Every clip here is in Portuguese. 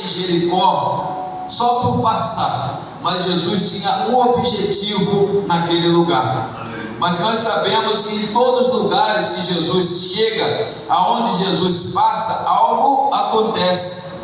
em Jericó só por passar, mas Jesus tinha um objetivo naquele lugar. Mas nós sabemos que em todos os lugares que Jesus chega, aonde Jesus passa, algo acontece.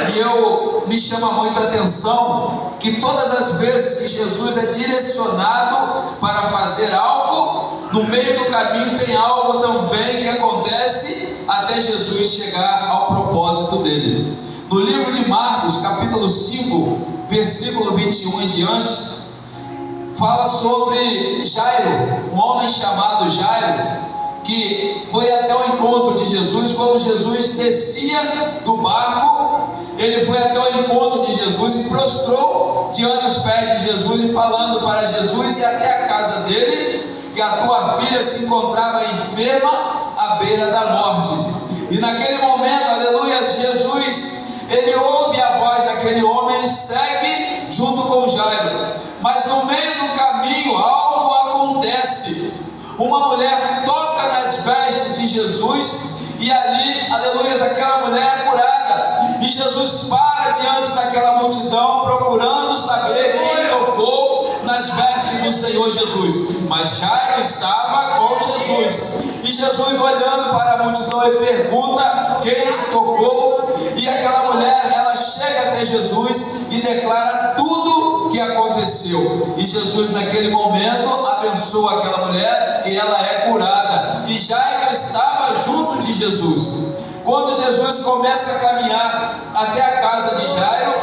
E me chama muita atenção que todas as vezes que Jesus é direcionado para fazer algo, no meio do caminho tem algo também que acontece até Jesus chegar ao propósito dele. No livro de Marcos, capítulo 5, versículo 21 em diante, fala sobre Jairo, um homem chamado Jairo, que foi até o encontro de Jesus. Quando Jesus descia do barco, ele foi até o encontro de Jesus e prostrou diante dos pés de Jesus, e falando para Jesus e até a casa dele, que a tua filha se encontrava enferma à beira da morte. E naquele momento, aleluia, Jesus, ele ouve a voz daquele homem e segue junto com Jairo. Mas no meio do caminho algo acontece. Uma mulher toca nas vestes de Jesus e ali, aleluia, aquela mulher é curada. E Jesus para diante daquela multidão procurando saber quem tocou nas vestes do Senhor Jesus. Mas Jairo estava com Jesus. E Jesus, olhando para a multidão, ele pergunta: quem te tocou? E aquela mulher, ela chega até Jesus e declara tudo o que aconteceu. E Jesus, naquele momento, abençoa aquela mulher e ela é curada. E Jairo estava junto de Jesus. Quando Jesus começa a caminhar até a casa de Jairo,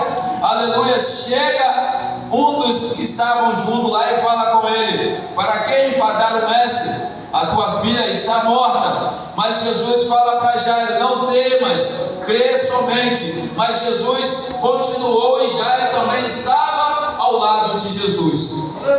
aleluia, chega um dos que estavam junto lá e fala com ele: para que enfadar o mestre? A tua filha está morta. Mas Jesus fala para Jairo: não temas, crê somente. Mas Jesus continuou e Jairo também estava ao lado de Jesus.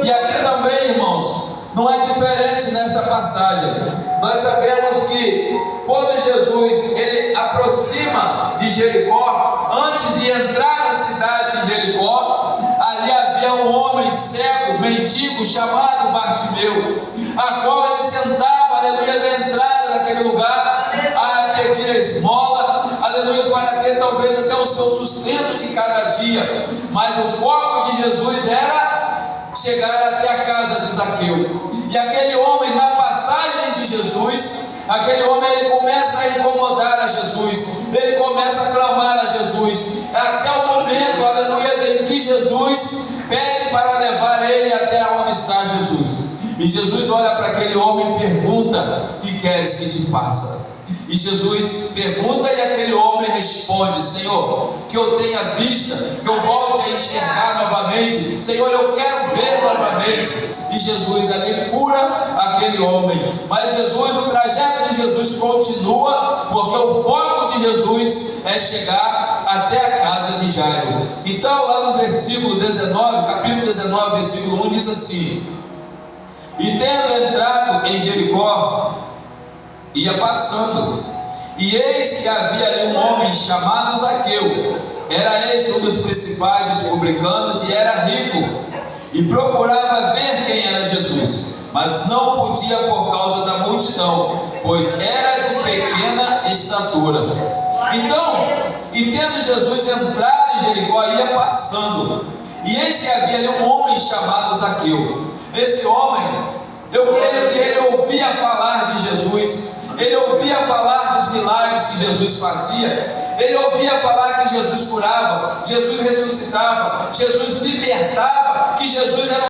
E aqui também, irmãos, não é diferente nesta passagem. Nós sabemos que quando Jesus ele aproxima de Jericó, antes de entrar na cidade de Jericó, ali havia um homem cego, mendigo, chamado Bartimeu, a qual ele sentava, aleluia, à entrada daquele lugar, a pedir a esmola, aleluia, para ter talvez até o seu sustento de cada dia. Mas o foco de Jesus era chegar até a casa de Zaqueu. E aquele homem, na passagem de Jesus, aquele homem ele começa a incomodar a Jesus, ele começa a clamar a Jesus, até o momento, aleluia, em que Jesus pede para levar ele até onde está Jesus. E Jesus olha para aquele homem e pergunta: que queres que te faça? E Jesus pergunta e aquele homem responde: Senhor, que eu tenha vista, que eu volte a enxergar novamente. Senhor, eu quero ver novamente. E Jesus ali cura aquele homem. Mas Jesus, o trajeto de Jesus continua, porque o foco de Jesus é chegar até a casa de Jairo. Então lá no versículo 19, capítulo 19, versículo 1 diz assim: e tendo entrado em Jericó, ia passando, e eis que havia ali um homem chamado Zaqueu. Era este um dos principais dos publicanos e era rico, e procurava ver quem era Jesus, mas não podia por causa da multidão, pois era de pequena estatura. Então, e tendo Jesus entrado em Jericó, ia passando, e eis que havia ali um homem chamado Zaqueu. Este homem, eu creio que ele ouvia falar de Jesus, ele ouvia falar dos milagres que Jesus fazia, ele ouvia falar que Jesus curava, Jesus ressuscitava, Jesus libertava, que Jesus era